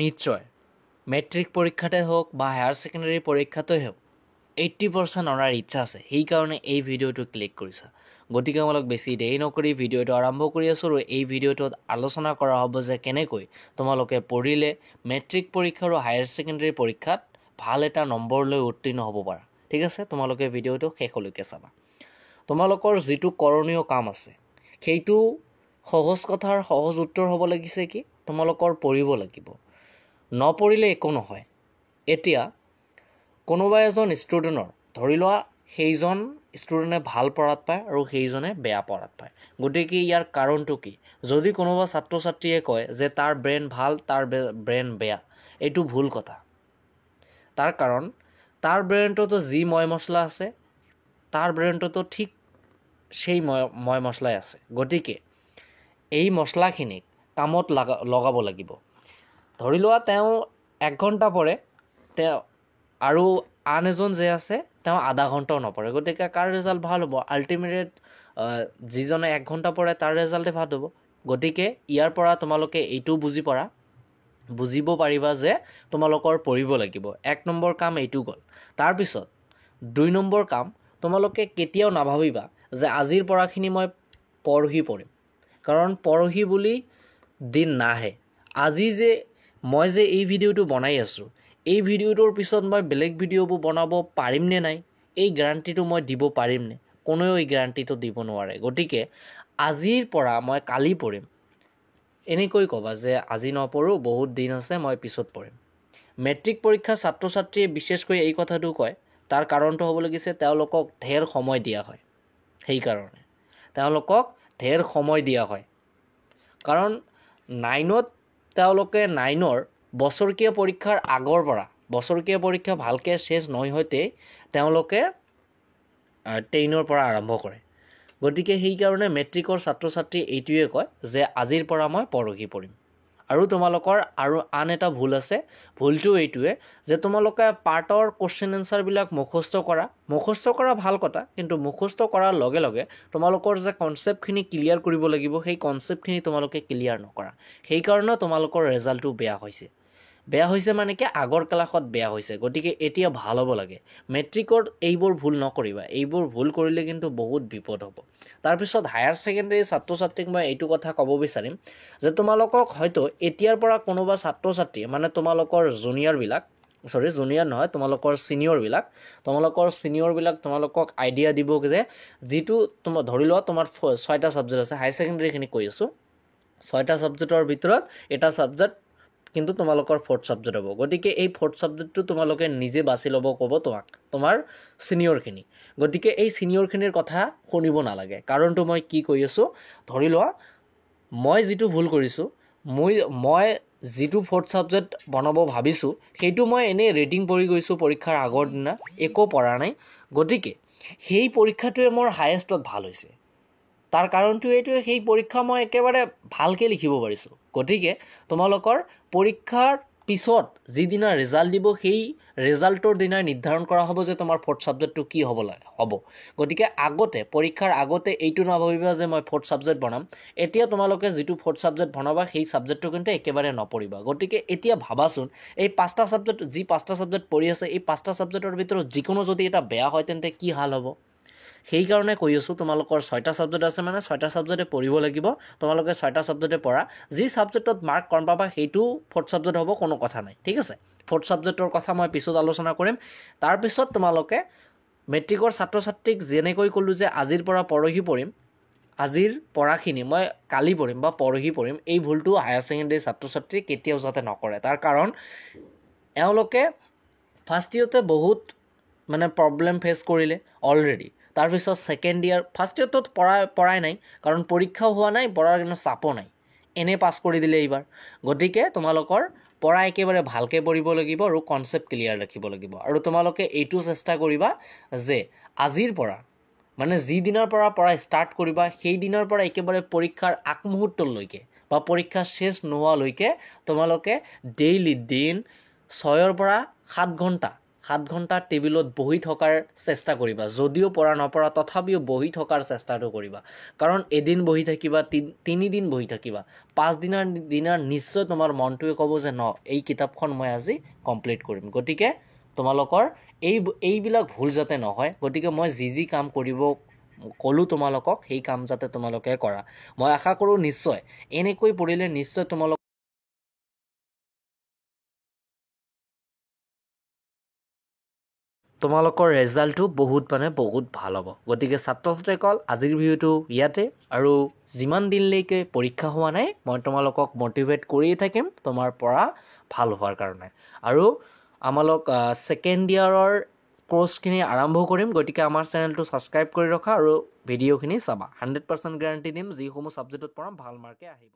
নিশ্চয় মেট্ৰিক পৰীক্ষাতে হওক বা হায়াৰ ছেকেণ্ডেৰী পৰীক্ষাতে হওক 80% অনাৰ ইচ্ছা আছে, সেইকাৰণে এই ভিডিঅ'টো ক্লিক কৰিছা। গতিকে অলপ বেছি দেৰি নকৰি ভিডিঅ'টো আৰম্ভ কৰি আছোঁ আৰু এই ভিডিঅ'টোত আলোচনা কৰা হ'ব যে কেনেকৈ তোমালোকে পঢ়িলে মেট্ৰিক পৰীক্ষা আৰু হায়াৰ ছেকেণ্ডেৰী পৰীক্ষাত ভাল এটা নম্বৰ লৈ উত্তীৰ্ণ হ'ব পাৰা। ঠিক আছে, তোমালোকে ভিডিঅ'টো শেষলৈকে চাবা। তোমালোকৰ যিটো কৰণীয় কাম আছে সেইটো সহজ কথাৰ সহজ উত্তৰ হ'ব লাগিছে কি তোমালোকৰ পঢ়িব লাগিব। নপঢ়িলে একো নহয়। এতিয়া কোনোবা এজন ষ্টুডেণ্টৰ ধৰি লোৱা সেইজন ষ্টুডেণ্টে ভাল পঢ়াত পায় আৰু সেইজনে বেয়া পঢ়াত পায়। গতিকে ইয়াৰ কাৰণটো কি? যদি কোনোবা ছাত্ৰ ছাত্ৰীয়ে কয় যে তাৰ ব্ৰেইন ভাল তাৰ ব্ৰেইন বেয়া, এইটো ভুল কথা। তাৰ কাৰণ তাৰ ব্ৰেইনটোতো যি ময় মছলা আছে তাৰ ব্ৰেইনটোতো ঠিক সেই ময় মছলাই আছে। গতিকে এই মছলাখিনিক কামত লগাব লাগিব। ধৰি লোৱা তেওঁ 1 ঘণ্টা পঢ়ে আৰু আন এজন যে আছে তেওঁ আধা ঘণ্টাও নপঢ়ে। গতিকে কাৰ ৰিজাল্ট ভাল হ'ব? আল্টিমেট যিজনে 1 ঘণ্টা পঢ়ে তাৰ ৰিজাল্টে ভাল হ'ব। গতিকে ইয়াৰ পৰা তোমালোকে এইটো বুজিব পাৰিবা যে তোমালোকৰ পঢ়িব লাগিব। 1 নম্বৰ কাম এইটো গ'ল। তাৰপিছত 2 নম্বৰ কাম, তোমালোকে কেতিয়াও নাভাবিবা যে আজিৰ পঢ়াখিনি মই পৰহি পঢ়িম, কাৰণ পৰহি বুলি দিন নাহে। আজি যে মই যে এই ভিডিঅ'টো বনাই আছোঁ, এই ভিডিঅ'টোৰ পিছত মই বেলেগ ভিডিঅ'বোৰ বনাব পাৰিম নে নাই, এই গেৰাণ্টিটো মই দিব পাৰিমনে? কোনেও এই গেৰাণ্টিটো দিব নোৱাৰে। গতিকে আজিৰ পৰা মই কালি পঢ়িম এনেকৈ ক'বা যে আজি নপঢ়োঁ, বহুত দিন আছে, মই পিছত পঢ়িম। মেট্ৰিক পৰীক্ষা ছাত্ৰ ছাত্ৰীয়ে বিশেষকৈ এই কথাটো কয়, তাৰ কাৰণটো হ'ব লাগিছে তেওঁলোকক ঢেৰ সময় দিয়া হয়। সেইকাৰণে তেওঁলোকক ঢেৰ সময় দিয়া হয়। কাৰণ 9ত তেওঁলোকে 9ৰ বছৰকীয়া পৰীক্ষাৰ আগৰ পৰা, বছৰকীয়া পৰীক্ষা ভালকৈ শেষ নহওঁতেই তেওঁলোকে 10ৰ পৰা আৰম্ভ কৰে। গতিকে সেইকাৰণে মেট্ৰিকৰ ছাত্ৰ ছাত্ৰী এইটোৱে কয় যে আজিৰ পৰা মই পৰহি পঢ়িম। আৰু তোমালোকৰ আৰু আন এটা ভুল আছে। ভুলটো এইটোৱে যে তোমালোকে পাৰ্টৰ কুৱেশ্যন এনচাৰবিলাক মুখস্থ কৰা ভাল কথা, কিন্তু মুখস্থ কৰাৰ লগে লগে তোমালোকৰ যে কনচেপ্টখিনি ক্লিয়াৰ কৰিব লাগিব সেই কনচেপ্টখিনি তোমালোকে ক্লিয়াৰ নকৰা। সেইকাৰণে তোমালোকৰ ৰিজাল্টটো বেয়া হৈছে মানে কি আগৰ ক্লাছত বেয়া হৈছে। গতিকে এতিয়া ভাল হ'ব লাগে। মেট্ৰিকত এইবোৰ ভুল নকৰিবা। এইবোৰ ভুল কৰিলে কিন্তু বহুত বিপদ হ'ব। তাৰপিছত হায়াৰ ছেকেণ্ডেৰী ছাত্ৰ ছাত্ৰীক মই এইটো কথা ক'ব বিচাৰিম যে তোমালোকক হয়তো এতিয়াৰ পৰা কোনোবা ছাত্ৰ ছাত্ৰী মানে তোমালোকৰ জুনিয়ৰ নহয়, তোমালোকৰ ছিনিয়ৰবিলাক তোমালোকক আইডিয়া দিব যে যিটো ধৰি লোৱা তোমাৰ 6টা ছাবজেক্ট আছে, হায়াৰ ছেকেণ্ডেৰীখিনি কৈ আছোঁ, 6টা ছাবজেক্টৰ ভিতৰত এটা ছাবজেক্ট কিন্তু তোমালোকৰ 4th ছাবজেক্ট হ'ব। গতিকে এই 4th ছাবজেক্টটো তোমালোকে নিজে বাছি ল'ব ক'ব তোমাৰ ছিনিয়ৰখিনি। গতিকে এই ছিনিয়ৰখিনিৰ কথা শুনিব নালাগে। কাৰণটো মই কি কৈ আছোঁ, ধৰি লোৱা মই যিটো ভুল কৰিছোঁ, মই যিটো 4th ছাবজেক্ট বনাব ভাবিছোঁ সেইটো মই এনেই ৰেটিং পঢ়ি গৈছোঁ পৰীক্ষাৰ আগৰ দিনা, একো পঢ়া নাই। গতিকে সেই পৰীক্ষাটোৱে মোৰ হায়েষ্টত ভাল হৈছে। তাৰ কাৰণটো এইটোৱে, সেই পৰীক্ষা মই একেবাৰে ভালকৈ লিখিব পাৰিছোঁ। গতিকে তোমালোকৰ পৰীক্ষাৰ পিছত যিদিনা ৰিজাল্ট দিব সেই ৰিজাল্টৰ দিনাই নিৰ্ধাৰণ কৰা হ'ব যে তোমাৰ 4th ছাবজেক্টটো কি হ'ব। গতিকে পৰীক্ষাৰ আগতে এইটো নাভাবিবা যে মই 4th ছাবজেক্ট বনাম। এতিয়া তোমালোকে যিটো 4th ছাবজেক্ট বনাবা সেই ছাবজেক্টটো কিন্তু একেবাৰে নপঢ়িবা। গতিকে এতিয়া ভাবাচোন এই 5টা ছাবজেক্ট পঢ়ি আছে, এই 5টা ছাবজেক্টৰ ভিতৰত যিকোনো যদি এটা বেয়া হয় তেন্তে কি হাল হ'ব? সেইকাৰণে কৈ আছোঁ তোমালোকৰ 6টা ছাবজেক্ট আছে মানে 6টা ছাবজেক্টে পঢ়িব লাগিব। তোমালোকে 6টা ছাবজেক্টে পঢ়া। যি ছাবজেক্টত মাৰ্ক কম পাবা সেইটো 4th ছাবজেক্ট হ'ব, কোনো কথা নাই। ঠিক আছে, 4th ছাবজেক্টৰ কথা মই পিছত আলোচনা কৰিম। তাৰপিছত তোমালোকে মেট্ৰিকৰ ছাত্ৰ ছাত্ৰীক যেনেকৈ ক'লোঁ যে আজিৰ পৰা পৰহি পঢ়িম, আজিৰ পঢ়াখিনি মই কালি পঢ়িম বা পৰহি পঢ়িম, এই ভুলটো হায়াৰ ছেকেণ্ডেৰী ছাত্ৰ ছাত্ৰী কেতিয়াও যাতে নকৰে। তাৰ কাৰণ এওঁলোকে ফাৰ্ষ্ট ইয়েৰতে বহুত প্ৰব্লেম ফেচ কৰিলে অলৰেডি। তাৰপিছত ছেকেণ্ড ইয়েৰ, ফাৰ্ষ্ট ইয়েৰটোত পঢ়াই নাই কাৰণ পৰীক্ষাও হোৱা নাই, পঢ়াৰ কিন্তু চাপো নাই, এনেই পাছ কৰি দিলে এইবাৰ। গতিকে তোমালোকৰ পঢ়া একেবাৰে ভালকৈ পঢ়িব লাগিব আৰু কনচেপ্ট ক্লিয়াৰ ৰাখিব লাগিব। আৰু তোমালোকে এইটো চেষ্টা কৰিবা যে আজিৰ পৰা যিদিনাৰ পৰা পঢ়া ষ্টাৰ্ট কৰিবা সেই দিনাৰ পৰা একেবাৰে পৰীক্ষাৰ আগমুহূৰ্তলৈকে বা পৰীক্ষা শেষ নোহোৱালৈকে তোমালোকে ডেইলি 6ৰ পৰা 7 ঘণ্টা 7 ঘণ্টা টেবুলত বহি থকাৰ চেষ্টা কৰিবা যদিও পঢ়া নপঢ়া তথাপিও বহি থকাৰ চেষ্টাটো কৰিবা কাৰণ এদিন বহি থাকিবা 3 দিন বহি থাকিবা 5 দিনৰ নিশ্চয় তোমাৰ মনটোৱে ক'ব যে ন এই কিতাপখন মই আজি কমপ্লিট কৰিম গতিকে তোমালোকৰ এইবিলাক ভুল যাতে নহয় গতিকে মই যি কাম কৰিব ক'লো তোমালোকক সেই কাম যাতে তোমালোকে কৰা মই আশা কৰোঁ নিশ্চয় এনেকৈ পঢ়িলে নিশ্চয় তোমালোকৰ ৰেজাল্টটো বহুত ভাল হ'ব গতিকে ছাত্ৰ ছাত্ৰীসকল আজিৰ ভিডিঅ'টো ইয়াতে আৰু যিমান দিনলৈকে পৰীক্ষা হোৱা নাই মই তোমালোকক মটিভেট কৰিয়ে থাকিম তোমাৰ পৰা ভাল হোৱাৰ কাৰণে আৰু আমালোক ছেকেণ্ড ইয়াৰৰ কোৰ্চখিনি আৰম্ভ কৰিম গতিকে আমাৰ চেনেলটো ছাবস্ক্ৰাইব কৰি ৰখা আৰু ভিডিঅ'খিনি চাবা 100% গেৰাণ্টি দিম যিসমূহ ছাবজেক্টত পঢ়াম ভাল মাৰ্কে আহিব